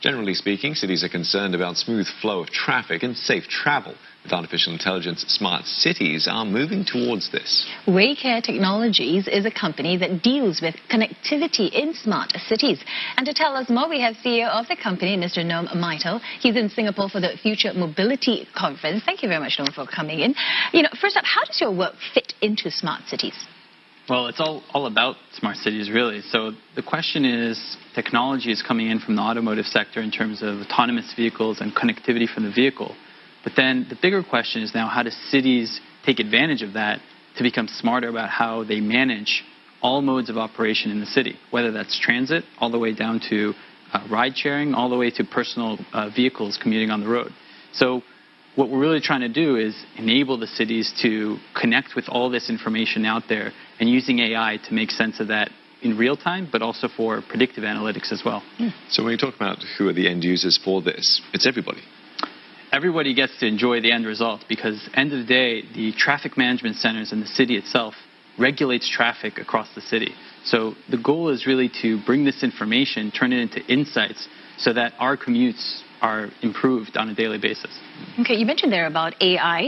Generally speaking, cities are concerned about smooth flow of traffic and safe travel. With artificial intelligence, smart cities are moving towards this. Waycare Technologies is a company that deals with connectivity in smart cities. And to tell us more, we have CEO of the company, Mr. Noam Maital. He's in Singapore for the Future Mobility Conference. Thank you very much, Noam, for coming in. First up, how does your work fit into smart cities? Well, it's all about smart cities, really. So the question is, technology is coming in from the automotive sector in terms of autonomous vehicles and connectivity from the vehicle. But then the bigger question is now, how do cities take advantage of that to become smarter about how they manage all modes of operation in the city, whether that's transit, all the way down to ride sharing, all the way to personal vehicles commuting on the road. So what we're really trying to do is enable the cities to connect with all this information out there and using AI to make sense of that in real time, but also for predictive analytics as well. So when you talk about who are the end users for this, it's everybody. Everybody gets to enjoy the end result because, end of the day, the traffic management centers in the city itself regulates traffic across the city. So the goal is really to bring this information, turn it into insights so that our commutes are improved on a daily basis. Okay, you mentioned there about AI.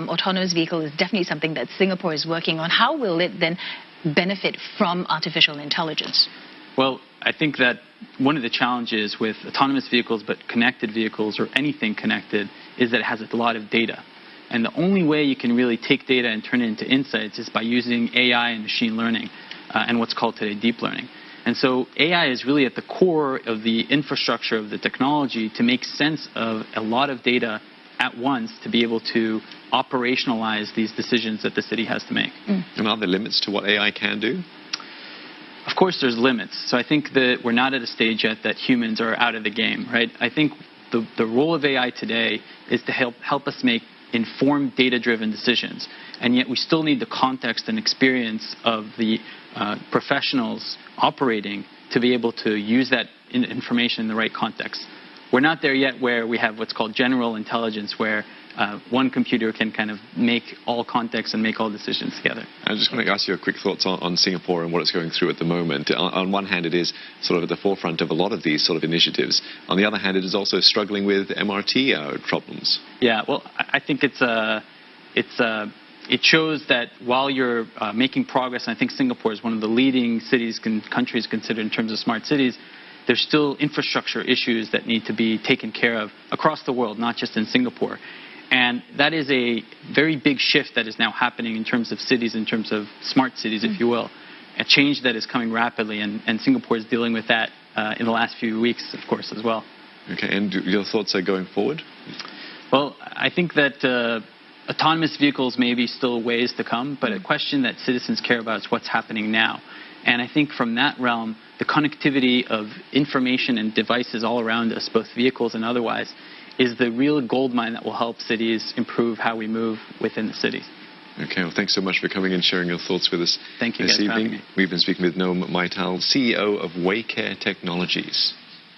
Autonomous vehicle is definitely something that Singapore is working on. How will it then benefit from artificial intelligence? Well, I think that one of the challenges with autonomous vehicles, but connected vehicles or anything connected, is that it has a lot of data. And the only way you can really take data and turn it into insights is by using AI and machine learning and what's called today deep learning. And so AI is really at the core of the infrastructure of the technology to make sense of a lot of data at once to be able to operationalize these decisions that the city has to make. And are there limits to what AI can do? Of course there's limits. So I think that we're not at a stage yet that humans are out of the game, right? I think the role of AI today is to help us make informed data-driven decisions. And yet we still need the context and experience of the professionals operating to be able to use that information in the right context. We're not there yet where we have what's called general intelligence, where one computer can kind of make all contexts and make all decisions together. I just want to ask you a quick thoughts on Singapore and what it's going through at the moment. On one hand, it is sort of at the forefront of a lot of these sort of initiatives. On the other hand, it is also struggling with MRT problems. Yeah, well, I think it shows that while you're making progress, and I think Singapore is one of the leading countries considered in terms of smart cities, there's still infrastructure issues that need to be taken care of across the world, not just in Singapore. And that is a very big shift that is now happening in terms of cities, in terms of smart cities, if you will. A change that is coming rapidly, and Singapore is dealing with that in the last few weeks, of course, as well. Okay, and your thoughts are going forward? Well, I think that autonomous vehicles may be still ways to come, but a question that citizens care about is what's happening now. And I think from that realm, the connectivity of information and devices all around us, both vehicles and otherwise, is the real goldmine that will help cities improve how we move within the cities. Okay, well, thanks so much for coming and sharing your thoughts with us Thank you this guys for having evening. me. We've been speaking with Noam Maital, CEO of Waycare Technologies.